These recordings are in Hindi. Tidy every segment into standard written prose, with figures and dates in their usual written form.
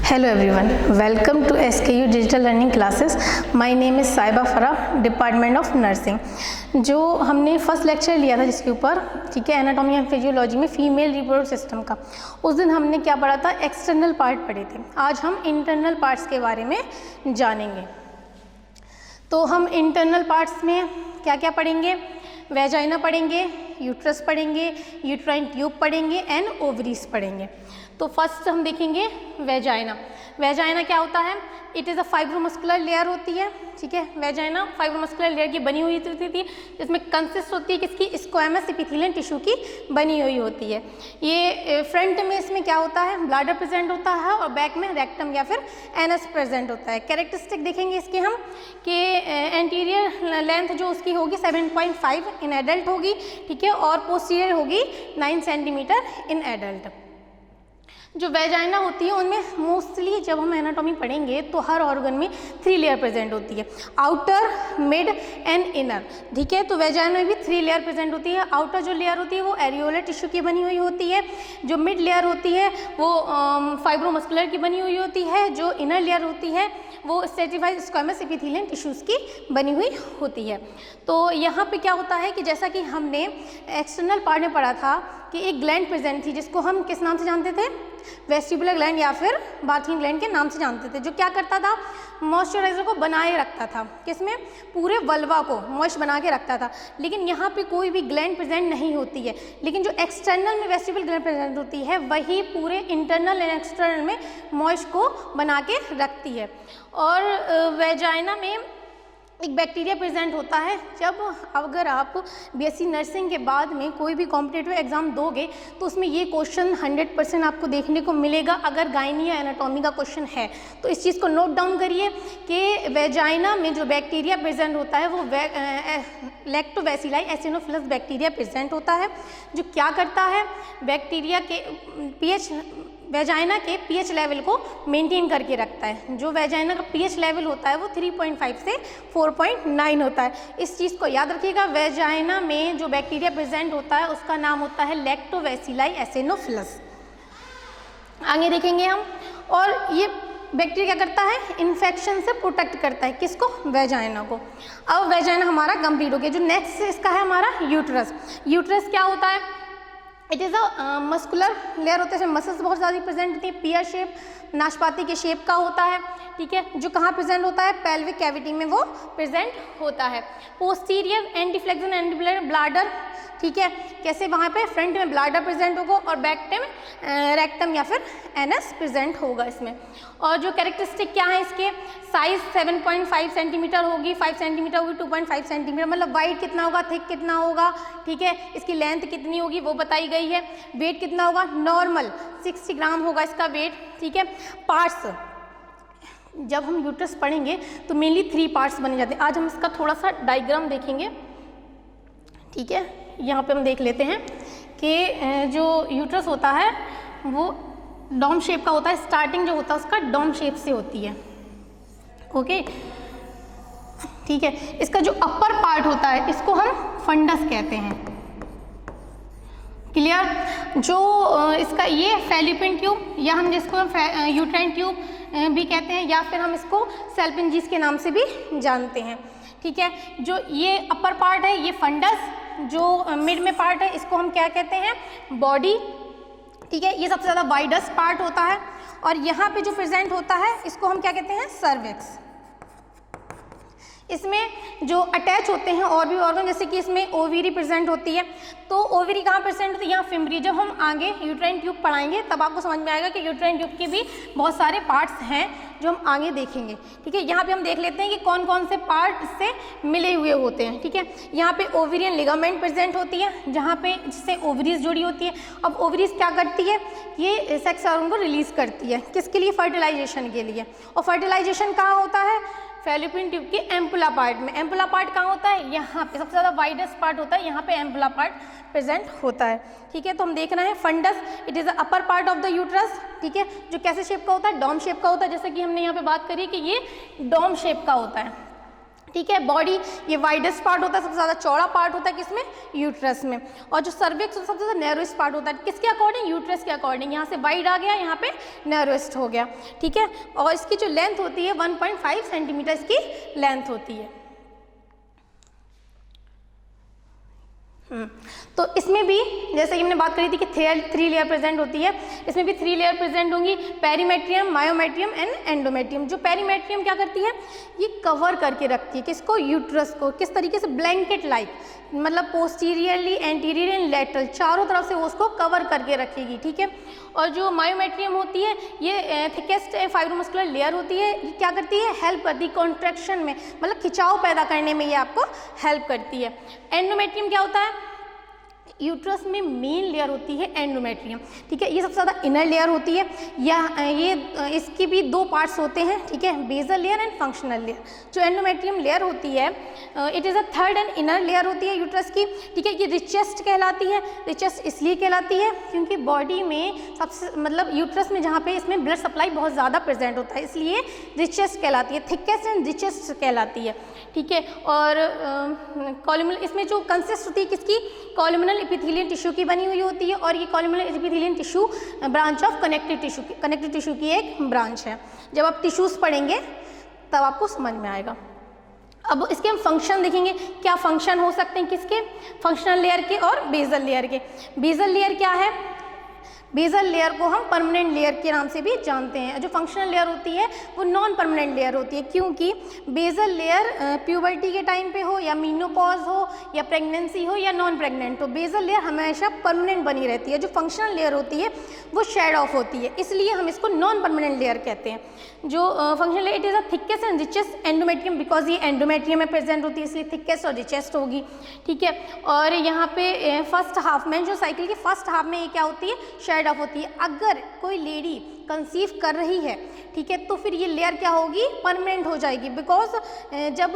Hello everyone, welcome to SKU Digital Learning Classes. My name is साइबा Farah, department of nursing. जो हमने फर्स्ट लेक्चर लिया था जिसके ऊपर, ठीक है, एनाटॉमी एंड फिजियोलॉजी में फीमेल रिप्रोडक्टिव सिस्टम का, उस दिन हमने क्या पढ़ा था, एक्सटर्नल पार्ट पढ़े थे। आज हम इंटरनल पार्ट्स के बारे में जानेंगे। तो हम इंटरनल पार्ट्स में क्या क्या पढ़ेंगे, वेजाइना पढ़ेंगे, यूट्रस पढ़ेंगे, यूट्राइन ट्यूब पढ़ेंगे एंड ओवरीज पढ़ेंगे। तो फर्स्ट हम देखेंगे वेजाइना। वेजाइना क्या होता है, it is a fibromuscular layer होती है, ठीक है। वेजाइना फाइब्रोमस्कुलर लेयर की बनी हुई होती थी, जिसमें कंसिस्ट होती है किसकी, स्क्वैमस एपिथेलियल टिश्यू की बनी हुई होती है। ये फ्रंट में इसमें क्या होता है, ब्लैडर प्रेजेंट होता है और बैक में रेक्टम या फिर एनस प्रेजेंट होता है। कैरेक्टरिस्टिक देखेंगे इसके हम कि एंटीरियर लेंथ जो उसकी होगी 7.5 इन एडल्ट होगी, ठीक है, और पोस्टीरियर होगी 9 सेंटीमीटर इन एडल्ट। जो वेजाइना होती है उनमें मोस्टली जब हम एनाटॉमी पढ़ेंगे तो हर ऑर्गन में 3 लेयर प्रेजेंट होती है, आउटर, मिड एंड इनर, ठीक है। तो वेजाइना में भी 3 लेयर प्रेजेंट होती है। आउटर जो लेयर होती है वो एरियोलर टिश्यू की बनी हुई होती है, जो मिड लेयर होती है वो फाइब्रोमस्कुलर की बनी हुई होती है, जो इनर लेयर होती है वो स्ट्रेटिफाइड स्क्वैमस एपिथेलियल टिश्यूज़ की बनी हुई होती है। तो यहाँ पे क्या होता है कि जैसा कि हमने एक्सटर्नल पार्ट में पढ़ा था कि एक ग्लैंड प्रेजेंट थी जिसको हम किस नाम से जानते थे, वेस्टिबुलर ग्लैंड या फिर बार्थिंग ग्लैंड के नाम से जानते थे, जो क्या करता था, मॉइस्चराइजर को बनाए रखता था, किसमें, पूरे वल्वा को मॉइस्ट बना के रखता था। लेकिन यहाँ पे कोई भी ग्लैंड प्रेजेंट नहीं होती है, लेकिन जो एक्सटर्नल में वेस्टिबुलर ग्लैंड प्रेजेंट होती है वही पूरे इंटरनल एंड एक्सटर्नल में मॉइस्ट को बना के रखती है। और वेजाइना में एक बैक्टीरिया प्रेजेंट होता है। जब अगर आप बीएससी नर्सिंग के बाद में कोई भी कॉम्पिटिटिव एग्जाम दोगे तो उसमें ये क्वेश्चन 100% आपको देखने को मिलेगा, अगर गायनी या एनाटॉमी का क्वेश्चन है तो इस चीज़ को नोट डाउन करिए कि वेजाइना में जो बैक्टीरिया प्रेजेंट होता है वो लैक्टोबैसिलाई एसिनोफिलस बैक्टीरिया प्रेजेंट होता है, जो क्या करता है, बैक्टीरिया के पीएच, वेजाइना के पीएच लेवल को मेंटेन करके रखता है। जो वेजाइना का पीएच लेवल होता है वो 3.5 से 4.9 होता है। इस चीज़ को याद रखिएगा। वेजाइना में जो बैक्टीरिया प्रेजेंट होता है उसका नाम होता है लैक्टोबैसिलाई एसिनोफिलस। आगे देखेंगे हम, और ये बैक्टीरिया क्या करता है, इन्फेक्शन से प्रोटेक्ट करता है, किसको, वेजाइना को। अब वेजाइना हमारा कंप्लीट हो गया। जो नेक्स्ट इसका है हमारा यूट्रस। यूट्रस क्या होता है, it is a muscular layer होता है, इसमें मसल्स बहुत ज़्यादा प्रेजेंट होती है, पियर शेप, नाशपाती के शेप का होता है, ठीक है, जो कहाँ प्रेजेंट होता है, पेल्विक कैविटी में वो प्रेजेंट होता है। पोस्टीरियर एंटीफ्लेक्शन एंड ब्लाडर, ठीक है, कैसे, वहाँ पे फ्रंट में ब्लाडर प्रेजेंट होगा और बैक में रेक्टम या फिर एनस प्रेजेंट होगा इसमें। और जो कैरेक्टरिस्टिक क्या है इसके, साइज 7.5 सेंटीमीटर होगी, 5 सेंटीमीटर होगी, 2.5 सेंटीमीटर, मतलब वाइड कितना होगा, थिक कितना होगा, ठीक है, इसकी लेंथ कितनी होगी वो बताई गई है। वेट कितना होगा, नॉर्मल 60 ग्राम होगा इसका वेट, ठीक है। पार्ट्स, जब हम यूट्रस पढ़ेंगे तो मेनली 3 पार्ट्स बने जाते हैं। आज हम इसका थोड़ा सा डायग्राम देखेंगे, ठीक है। यहाँ पे हम देख लेते हैं कि जो यूट्रस होता है वो डॉम शेप का होता है, स्टार्टिंग जो होता है उसका डॉम शेप से होती है, ओके, ठीक है। इसका जो अपर पार्ट होता है इसको हम फंडस कहते हैं, क्लियर। जो इसका ये फैलोपियन ट्यूब या हम जिसको यूट्राइन ट्यूब भी कहते हैं, या फिर हम इसको सेल्पिंजिस के नाम से भी जानते हैं, ठीक है। जो ये अपर पार्ट है ये फंडस, जो मिड में पार्ट है इसको हम क्या कहते हैं, बॉडी, ठीक है, ये सबसे ज़्यादा वाइडेस्ट पार्ट होता है। और यहाँ पे जो प्रेजेंट होता है इसको हम क्या कहते हैं, सर्विक्स। इसमें जो अटैच होते हैं और भी ऑर्गन, जैसे कि इसमें ओवरी प्रेजेंट होती है, तो ओवरी कहाँ प्रेजेंट होती है, यहाँ फिमरी। जब हम आगे यूट्राइन ट्यूब पढ़ाएंगे तब आपको समझ में आएगा कि यूट्राइन ट्यूब के भी बहुत सारे पार्ट्स हैं जो हम आगे देखेंगे, ठीक है। यहाँ पे हम देख लेते हैं कि कौन कौन से पार्ट इससे मिले हुए होते हैं, ठीक है। यहाँ पे ओवेरियन लिगामेंट प्रेजेंट होती है, जहाँ पे जिससे ओवरीज जुड़ी होती है। अब ओवरीज क्या करती है, ये सेक्स ऑर्गन को रिलीज करती है, किसके लिए, फर्टिलाइजेशन के लिए। और फर्टिलाइजेशन कहाँ होता है, फैलोपियन ट्यूब के एम्पुला पार्ट में। एम्पुला पार्ट कहाँ होता है, यहाँ पे सबसे ज़्यादा वाइडेस्ट पार्ट होता है, यहाँ पे एम्पुला पार्ट प्रेजेंट होता है, ठीक है। तो हम देख रहे हैं fundus, it is the upper part of the uterus, ठीक है, जो कैसे शेप का होता है, डॉम शेप का होता है, जैसे कि हमने यहाँ पे बात करी कि ये डॉम शेप का होता है, ठीक है। बॉडी ये वाइडेस्ट पार्ट होता है, सबसे ज़्यादा चौड़ा पार्ट होता है किसमें, यूट्रस में। और जो सर्विक्स सबसे ज़्यादा नैरोएस्ट पार्ट होता है किसके अकॉर्डिंग, यूट्रस के अकॉर्डिंग। यहाँ से वाइड आ गया, यहाँ पे नैरोएस्ट हो गया, ठीक है। और इसकी जो लेंथ होती है 1.5 सेंटीमीटर इसकी लेंथ होती है। तो इसमें भी जैसे कि हमने बात करी थी कि 3 लेयर प्रेजेंट होती है, इसमें भी 3 लेयर प्रेजेंट होंगी, पेरीमेट्रियम, मायोमेट्रियम एंड एंडोमेट्रियम। जो पेरीमेट्रियम क्या करती है, ये कवर करके रखती है किसको, यूट्रस को। किस तरीके से, ब्लैंकेट लाइक, मतलब पोस्टीरियरली, एंटीरियर एंड लेटरल, चारों तरफ से वो उसको कवर करके रखेगी, ठीक है। और जो मायोमेट्रियम होती है ये थिकेस्ट फाइब्रोमस्कुलर लेयर होती है, ये क्या करती है, हेल्प करती है कॉन्ट्रैक्शन में, मतलब खिंचाव पैदा करने में ये आपको हेल्प करती है। एंडोमेट्रियम क्या होता है, यूट्रस में मेन लेयर होती है एंडोमेट्रियम, ठीक है। ये सबसे ज़्यादा इनर लेयर होती है, ये इसकी भी 2 पार्ट्स होते हैं, ठीक है, basal layer and functional layer. जो एंडोमेट्रियम लेयर होती है it is a third and inner layer होती है यूट्रस की, ठीक है। ये रिचेस्ट कहलाती है। रिचेस्ट इसलिए कहलाती है क्योंकि बॉडी में सबसे, मतलब यूट्रस में जहाँ पे इसमें ब्लड सप्लाई बहुत ज़्यादा प्रेजेंट होता है, इसलिए रिचेस्ट कहलाती है, थिकेस्ट एंड रिचेस्ट कहलाती है, ठीक है। और कॉलमुनल, इसमें जो कंसिस्ट होती है किसकी, कॉलमुनल एपिथेलियल टिश्यू की बनी हुई होती है। और ये columnar epithelial tissue branch of connective tissue की एक ब्रांच है। जब आप टिश्यूज़ पढ़ेंगे तब आपको समझ में आएगा। अब इसके हम फंक्शन देखेंगे, क्या फंक्शन हो सकते हैं किसके, फंक्शनल लेयर के और बेसल लेयर के। बेसल लेयर क्या है, बेसल लेयर को हम परमानेंट लेयर के नाम से भी जानते हैं। जो फंक्शनल लेयर होती है वो नॉन परमानेंट लेयर होती है, क्योंकि बेसल लेयर प्यूबर्टी के टाइम पे हो या मीनोपॉज हो या प्रेगनेंसी हो या नॉन प्रेग्नेंट हो, बेसल लेयर हमेशा परमानेंट बनी रहती है। जो फंक्शनल लेयर होती है वो शेड ऑफ होती है, इसलिए हम इसको नॉन परमानेंट लेयर कहते हैं। जो functional layer it is a thickest and richest endometrium, because ये एंडोमेट्रियम में प्रेजेंट होती है इसलिए थिकेस्ट और रिचेस्ट होगी, ठीक है। और यहाँ पे फर्स्ट हाफ में, जो साइकिल के फर्स्ट हाफ में ये क्या होती है, शेड ऑफ होती है। अगर कोई लेडी कंसीव कर रही है, ठीक है, तो फिर ये लेयर क्या होगी, परमानेंट हो जाएगी। बिकॉज जब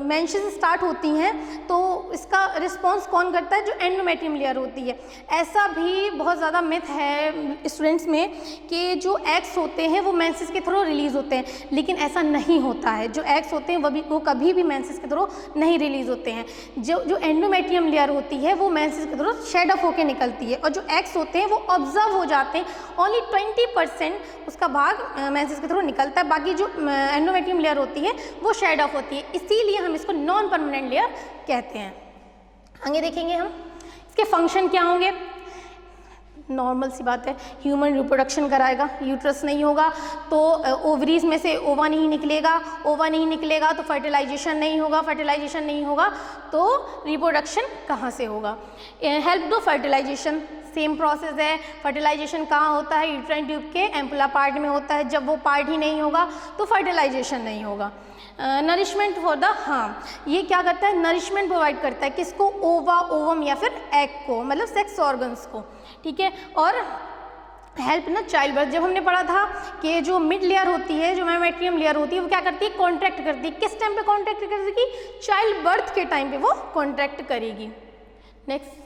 मेंसेस स्टार्ट होती हैं तो इसका रिस्पॉन्स कौन करता है, जो एंडोमेट्रियम लेयर होती है। ऐसा भी बहुत ज़्यादा मिथ है स्टूडेंट्स में कि जो एग्स होते हैं वो मेंसेस के थ्रू रिलीज़ होते हैं, लेकिन ऐसा नहीं होता है। जो एग्स होते हैं वो कभी भी मेंसेस के थ्रू नहीं रिलीज़ होते हैं। जो एंडोमेट्रियम लेयर होती है वो मेंसेस के थ्रू शेड ऑफ होकर निकलती है, और जो एग्स होते हैं वो ऑब्जर्व हो जाते हैं। ओनली 20% उसका भाग मेंसेस के थ्रू निकलता है, बाकी जो एंडोमेट्रियम लेयर होती है वो शेड ऑफ होती है, इसीलिए हम इसको नॉन परमानेंट लेयर कहते हैं। आगे देखेंगे हम इसके फंक्शन क्या होंगे। नॉर्मल सी बात है, ह्यूमन रिप्रोडक्शन कराएगा, यूट्रस नहीं होगा तो ओवरीज में से ओवा नहीं निकलेगा, ओवा नहीं निकलेगा तो फर्टिलाइजेशन नहीं होगा, फर्टिलाइजेशन नहीं होगा तो रिप्रोडक्शन कहाँ से होगा। हेल्प दो फर्टिलाइजेशन, सेम प्रोसेस है। फर्टिलाइजेशन कहाँ होता है, यूट्राइन ट्यूब के एम्पुला पार्ट में होता है। जब वो पार्ट ही नहीं होगा तो फर्टिलाइजेशन नहीं होगा। नरिशमेंट फॉर द, हाँ, ये क्या करता है, नरिशमेंट प्रोवाइड करता है किसको, ओवा, ओवम या फिर एग को, मतलब सेक्स ऑर्गन्स को, ठीक है। और हेल्प ना चाइल्ड बर्थ, जब हमने पढ़ा था कि जो मिड लेयर होती है, जो मायोमेट्रियम लेयर होती है, वो क्या करती है, कॉन्ट्रैक्ट करती है। किस टाइम पे कॉन्ट्रैक्ट करेगी, चाइल्ड बर्थ के टाइम पे वो कॉन्ट्रैक्ट करेगी। नेक्स्ट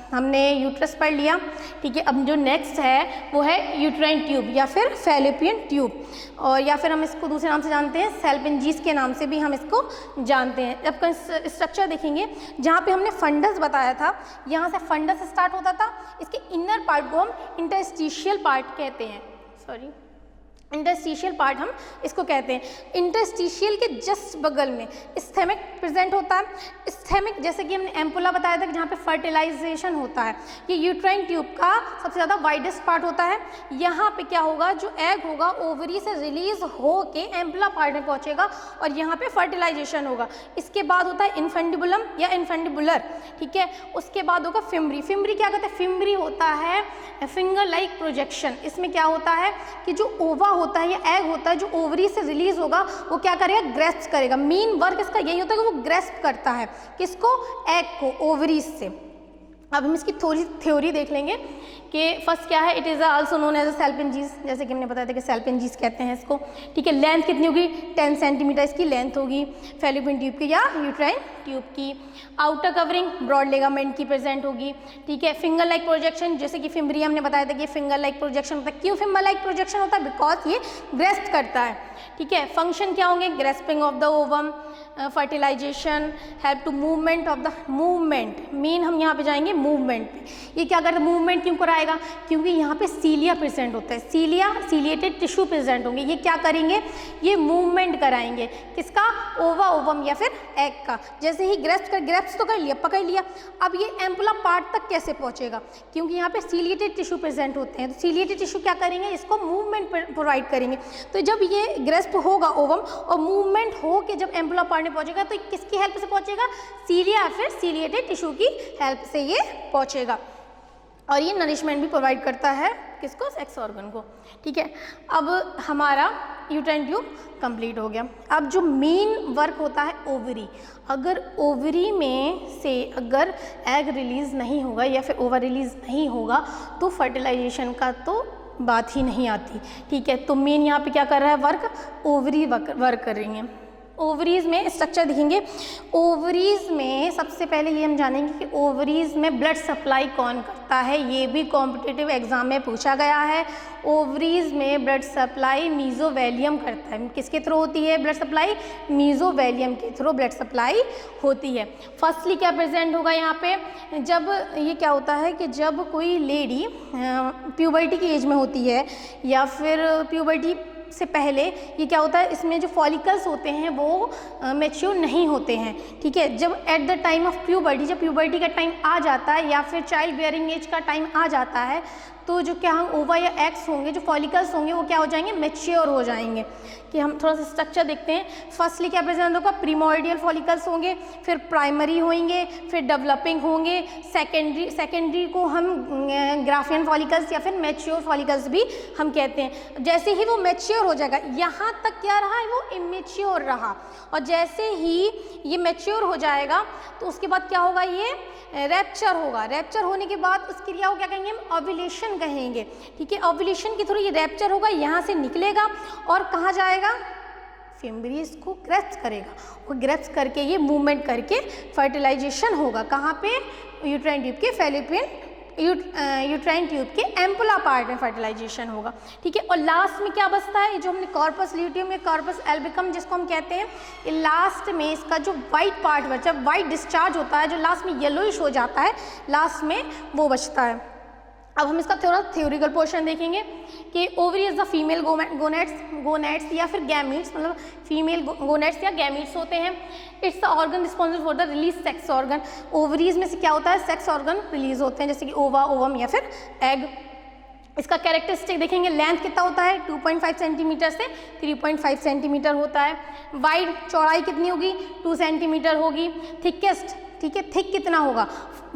हमने यूट्रस पढ़ लिया, ठीक है। अब जो नेक्स्ट है वो है यूट्राइन ट्यूब या फिर फैलोपियन ट्यूब, और या फिर हम इसको दूसरे नाम से जानते हैं सेल्पेंजीज के नाम से भी हम इसको जानते हैं। जब का स्ट्रक्चर देखेंगे, जहाँ पे हमने फंडस बताया था, यहाँ से फंडस स्टार्ट होता था। इसके इनर पार्ट को हम इंटरस्टिशियल पार्ट कहते हैं, इंटरस्टिशियल पार्ट हम इसको कहते हैं। इंटरस्टिशियल के जस्ट बगल में स्थैमिक प्रेजेंट होता है। स्थैमिक जैसे कि हमने एम्पुला बताया था कि जहाँ पे फर्टिलाइजेशन होता है, ये यूट्राइन ट्यूब का सबसे ज़्यादा वाइडेस्ट पार्ट होता है। यहाँ पे क्या होगा, जो एग होगा ओवरी से रिलीज हो के एम्पुला पार्ट में पहुँचेगा और यहाँ पे फर्टिलाइजेशन होगा। इसके बाद होता है इन्फेंडिबुलम या इन्फेंडिबुलर, ठीक है। उसके बाद होगा फिम्बरी। फिम्बरी क्या कहते हैं, फिम्बरी होता है फिंगर लाइक प्रोजेक्शन। इसमें क्या होता है कि जो ओवा होता है या एग होता है, जो ओवरी से रिलीज होगा वो क्या करेगा, ग्रेस्प करेगा। मेन वर्क इसका यही होता है कि वो ग्रेस्प करता है किसको, एग को, ओवरीज से। अब हम इसकी थोड़ी थ्योरी देख लेंगे कि फर्स्ट क्या है, it is also known as a सेल्पेंजीज, जैसे कि हमने बताया था कि सेल्पेंजीज कहते हैं इसको, ठीक है। लेंथ कितनी होगी, 10 सेंटीमीटर इसकी लेंथ होगी फैलोपियन ट्यूब की या यूट्राइन ट्यूब की। आउटर कवरिंग ब्रॉड लिगामेंट की प्रेजेंट होगी, ठीक है। फिंगर लाइक प्रोजेक्शन, जैसे कि फिम्ब्रियम हमने बताया था कि फिंगर लाइक प्रोजेक्शन होता है। क्यों फिंगर लाइक प्रोजेक्शन होता है, बिकॉज ये ग्रेस्प करता है, ठीक है। फंक्शन क्या होंगे, grasping of the ovum, fertilisation, help to movement of the movement, मेन हम यहाँ पे जाएंगे मूवमेंट पे। ये क्या करता है, मूवमेंट क्यों कराएगा, क्योंकि यहाँ पे सीलिया प्रेजेंट होता है, सीलिया सीलिएटेड टिश्यू प्रेजेंट होंगे, ये क्या करेंगे, ये मूवमेंट कराएंगे, किसका, ओवा ओवम या फिर एग का। जैसे ही ग्रेप्स तो कर लिया, पकड़ लिया, अब ये एम्पुला पार्ट तक कैसे पहुँचेगा, क्योंकि यहाँ पे सीलिएटेड टिश्यू प्रेजेंट होते हैं, तो सीलिएटेड टिश्यू क्या करेंगे, इसको मूवमेंट प्रोवाइड करेंगे। तो जब ये ग्रेस्प होगा ओवम और मूवमेंट हो के जब एम्पुला पार्ट में पहुंचेगा तो किसकी हेल्प से पहुंचेगा, सीलिया या फिर सीलिएटेड टिश्यू की हेल्प से ये पहुंचेगा। और ये नरिशमेंट भी प्रोवाइड करता है किसको, सेक्स ऑर्गन को, ठीक है। अब हमारा यूट्राइन ट्यूब कंप्लीट हो गया। अब जो मेन वर्क होता है ओवरी, अगर ओवरी में से अगर एग रिलीज नहीं होगा या फिर ओवर रिलीज नहीं होगा तो फर्टिलाइजेशन का तो बात ही नहीं आती, ठीक है। तो मेन यहाँ पे क्या कर रहा है, वर्क ओवरी वर्क कर रही हैं। ओवरीज में स्ट्रक्चर दिखेंगे, ओवरीज में सबसे पहले ये हम जानेंगे कि ओवरीज में ब्लड सप्लाई कौन करता है, ये भी कॉम्पिटिटिव एग्जाम में पूछा गया है। ओवरीज में ब्लड सप्लाई मीजोवेलियम करता है, किसके थ्रू होती है ब्लड सप्लाई, मीजोवेलियम के थ्रू ब्लड सप्लाई होती है। फर्स्टली क्या प्रेजेंट होगा यहाँ पे, जब ये क्या होता है कि जब कोई लेडी प्यूबर्टी की एज में होती है या फिर प्यूबर्टी से पहले, ये क्या होता है, इसमें जो फॉलिकल्स होते हैं वो मैच्योर नहीं होते हैं, ठीक है। जब at the time of puberty, जब प्यूबर्टी का टाइम आ जाता है या फिर चाइल्ड बेयरिंग एज का टाइम आ जाता है तो जो क्या हम ओवा या एक्स होंगे, जो फॉलिकल्स होंगे वो क्या हो जाएंगे, मैच्योर हो जाएंगे। कि हम थोड़ा सा स्ट्रक्चर देखते हैं। फर्स्टली क्या प्रेजेंट होगा, प्रीमोर्डियल फॉलिकल्स होंगे, फिर प्राइमरी होंगे, फिर डेवलपिंग होंगे, सेकेंडरी को हम ग्राफियन फॉलिकल्स या फिर मैच्योर फॉलिकल्स भी हम कहते हैं। जैसे ही वो मैच्योर हो जाएगा, यहाँ तक क्या रहा है, वो इमेच्योर रहा, और जैसे ही ये मैच्योर हो जाएगा तो उसके बाद क्या होगा, ये रैप्चर होगा। रैप्चर होने के बाद उस क्रिया को क्या कहेंगे, हम ओव्यूलेशन कहेंगे, ठीक है। ओव्यूलेशन के थ्रू ये रैप्चर होगा, यहाँ से निकलेगा और कहाँ जाएगा, फिम्ब्रीज को ग्रेप्स करेगा, और ग्रेप्स करके ये मूवमेंट करके फर्टिलाइजेशन होगा। कहाँ पे, यूट्राइन ट्यूब के फैलोपियन यूट्राइन ट्यूब के एम्पुला पार्ट में फर्टिलाइजेशन होगा, ठीक है। और लास्ट में क्या बचता है, जो हमने कॉर्पस ल्यूटियम या कॉर्पस एल्बिकम जिसको हम कहते हैं, ये लास्ट में इसका जो वाइट पार्ट बचा, वाइट डिस्चार्ज होता है, जो लास्ट में येलोइश हो जाता है, लास्ट में वो बचता है। अब हम इसका थोड़ा थ्योरिकल पोर्शन देखेंगे कि ovary is the female gonads या फिर गैमीट्स, मतलब फीमेल गोनेट्स या गैमीट्स होते हैं। It's the organ responsible for the release sex organ. Ovaries में से क्या होता है, सेक्स ऑर्गन रिलीज होते हैं, जैसे कि ओवा, ओवम या फिर एग। इसका कैरेक्टरिस्टिक देखेंगे, लेंथ कितना होता है, 2.5 सेंटीमीटर से 3.5 सेंटीमीटर होता है। वाइड, चौड़ाई कितनी होगी, 2 सेंटीमीटर होगी। थिकेस्ट, ठीक है, थिक कितना होगा,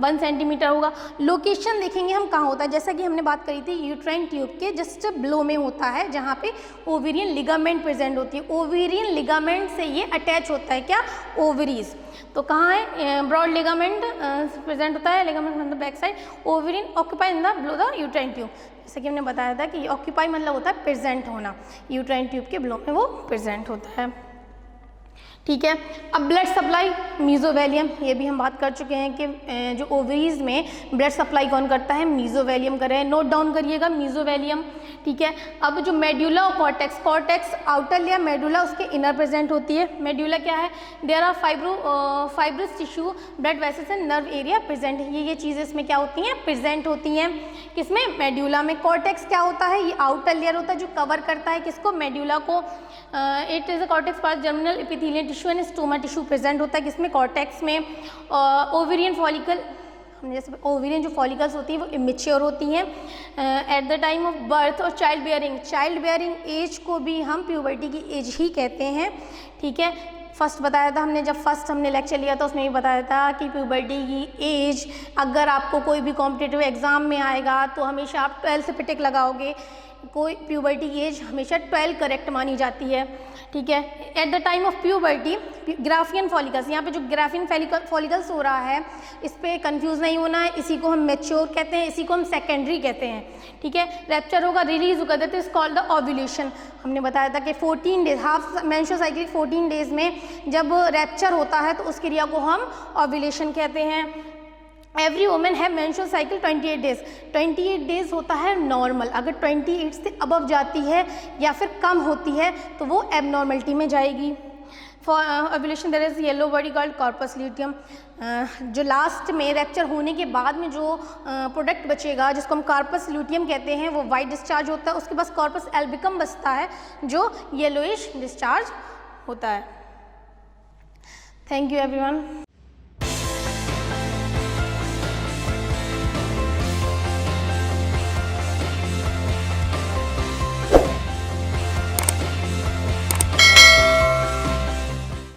1 सेंटीमीटर होगा। लोकेशन देखेंगे हम कहाँ होता है, जैसा कि हमने बात करी थी यूट्राइन ट्यूब के जस्ट बिलो में होता है, जहाँ पे ओवेरियन लिगामेंट प्रेजेंट होती है। ओवेरियन लिगामेंट से ये अटैच होता है क्या, ओवरीज। तो कहाँ है, ब्रॉड लिगामेंट प्रेजेंट होता है, ligament from the back side. Ovarian occupy in the below the uterine tube, जैसे कि हमने बताया था कि ऑक्यूपाई मतलब होता है प्रेजेंट होना, यूट्राइन ट्यूब के बिलो में वो प्रेजेंट होता है, ठीक है। अब ब्लड सप्लाई, मीजोवेलियम, ये भी हम बात कर चुके हैं कि जो ओवरीज में ब्लड सप्लाई कौन करता है, मीजोवेलियम कर रहे हैं, नोट डाउन करिएगा मीजोवेलियम, ठीक है। अब जो मेड्यूला और कॉर्टेक्स आउटर लेयर मेडुला उसके इनर प्रेजेंट होती है। मेड्यूला क्या है, there are fibrous tissue blood vessels and nerve area present, ये चीज़ें इसमें क्या होती हैं, प्रेजेंट होती हैं किसमें, मेड्यूला में। कॉर्टेक्स क्या होता है, ये आउटर लेयर होता है जो कवर करता है किसको, मेड्यूला को। It is a cortex part germinal epithelial tissue and stoma tissue present होता है किसमें, कॉर्टेक्स में। ओवेरियन फॉलिकल, जैसे ओवेरियन जो फॉलिकल्स होती है वो इमेच्योर होती हैं at the time of birth. और चाइल्ड बेयरिंग एज को भी हम प्यूबर्टी की एज ही कहते हैं, ठीक है। फर्स्ट बताया था हमने, जब फर्स्ट हमने लेक्चर लिया था उसमें भी बताया था कि प्यूबर्टी की एज, अगर आपको कोई भी कॉम्पिटिटिव एग्जाम में आएगा तो हमेशा आप 12th पे टिक लगाओगे। कोई प्यूबर्टी की एज हमेशा 12 करेक्ट मानी जाती है, ठीक है। At the time of puberty Graafian follicles, यहाँ पे जो ग्राफियन फॉलिकल्स हो रहा है इस पर कंफ्यूज नहीं होना है, इसी को हम मैच्योर कहते हैं, इसी को हम सेकेंडरी कहते हैं, ठीक है। रैप्चर होगा, रिलीज होगा, that is called the ovulation. हमने बताया था कि 14 days half menstrual cycle 14 days में जब रैप्चर होता है तो उस क्रिया को हम ओव्यूलेशन कहते हैं। Every women have menstrual cycle 28 days, 28 days होता है नॉर्मल। अगर 28 से अबव जाती है या फिर कम होती है तो वो एबनॉर्मलिटी में जाएगी। For ovulation there is yellow body called corpus luteum. जो लास्ट में रैप्चर होने के बाद में जो प्रोडक्ट बचेगा जिसको हम कॉर्पस ल्यूटियम कहते हैं वो वाइट डिस्चार्ज होता है, उसके पास कॉर्पस एल्बिकम बचता है जो येलोइश डिस्चार्ज होता है। Thank you everyone.